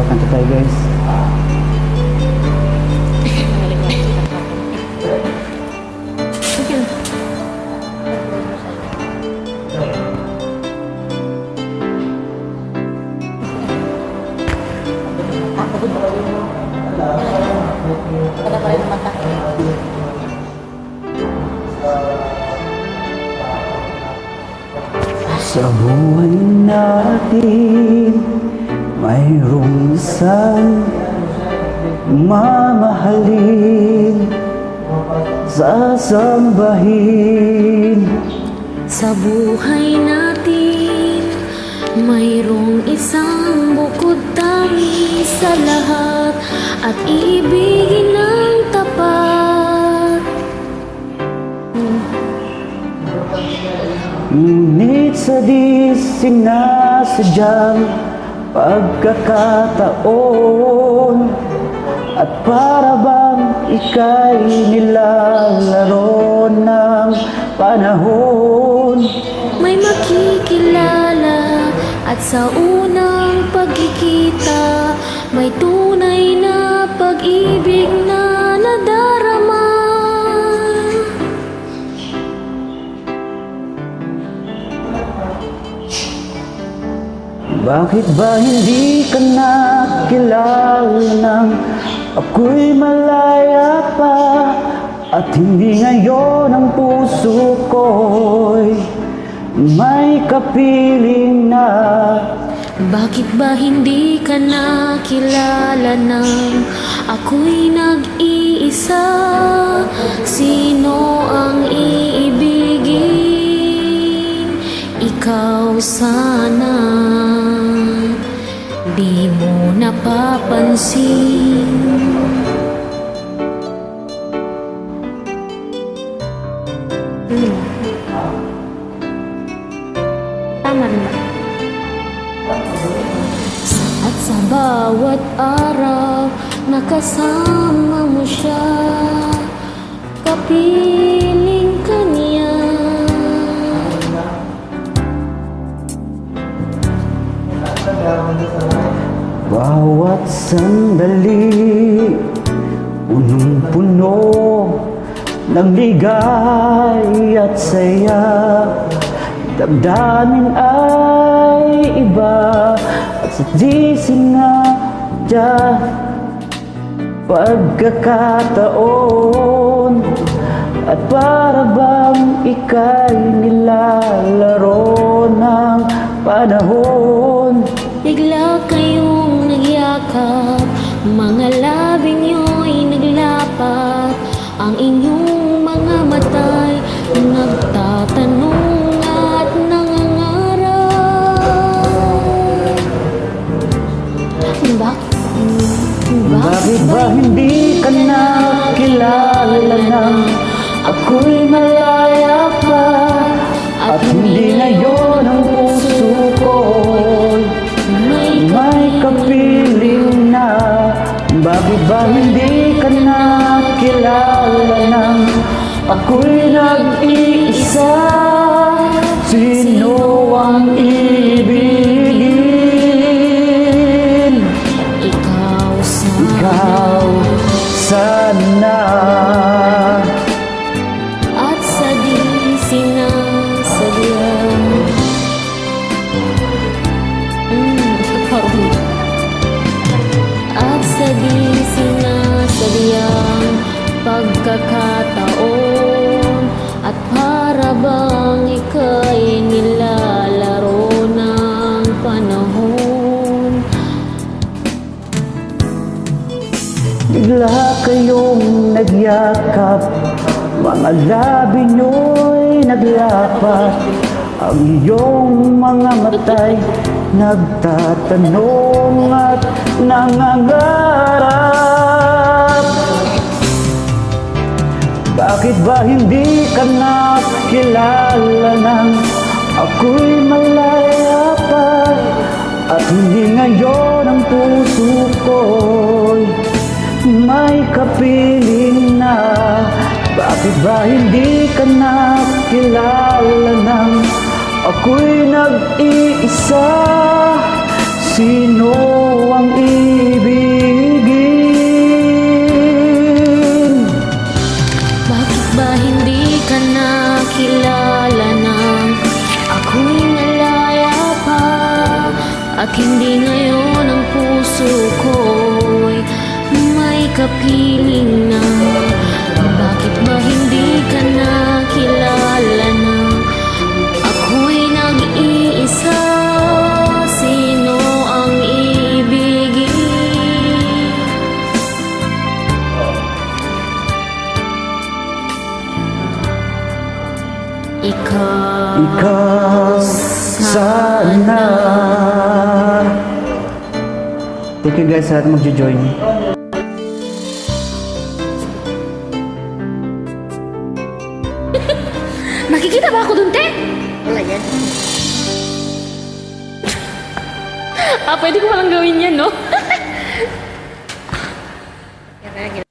kanta tayo guys. Ada pa rin mata. Sa buhay natin mayroong isang mamahalin, sasambahin. Sa buhay natin, mayroong isang bukod tawi sa lahat at iibigin ng tapat. Ngunit sa di sinasadyang pagkakataon at para bang ika'y nilalaro ng panahon, May makikilala at sa unang pagkikita, may tunay na pag-ibig na nadarama. bakit ba hindi ka nakilala nang ako'y malaya pa, at hindi ngayon ang puso ko'y may kapiling na? Bakit ba hindi ka nakilala nang ako'y nag-iisa? Sino ang iibigin? Ikaw sana. Di mo napapansin. Tama rin ba? At sa bawat araw, nakasama mo siya, kapiling ka niya. Bawat sandali, punong-puno ng ligay at saya. Damdamin ay iba at sa di sinadya pagkakataon, at para bang ika'y nilalaro ng panahon. Bigla kayong nagyakap, mga labi niyo'y naglapat, ang inyong mga mata'y nagtatanong at nangangarap. Bakit ba hindi ka nakilala nang ako'y malaya pa, at hindi ngayon ang puso ko'y may kapiling na? Bakit ba hindi ka nakilala nang ako'y nag-iisa? Sino ang ibigin? Ikaw Ikaw sana. at sa di sinasadyang at sa di sinasadyang pagkakataon, at para bang ika'y nilalaro ng panahon. Bigla kayong nagyakap, mga labi nyo'y naglapat, ang iyong mga mata'y nagtatanong at nangangarap. Bakit ba hindi ka nakilala nang ako'y malaya pa, at hindi ngayon ang puso ko'y may kapiling na? Bakit ba hindi ka nakilala nang ako'y nag-iisa? Sino ang At hindi ngayon ang puso ko'y may kapiling na. Bakit ba hindi ka nakilala na ako'y nag-iisa? Sino ang ibigin? Ikaw sana. Thank you guys sa lahat magjo-join. Nakikita ba ako dun, te? Wala yan. Pwede ko palang gawin yan, no? Yan,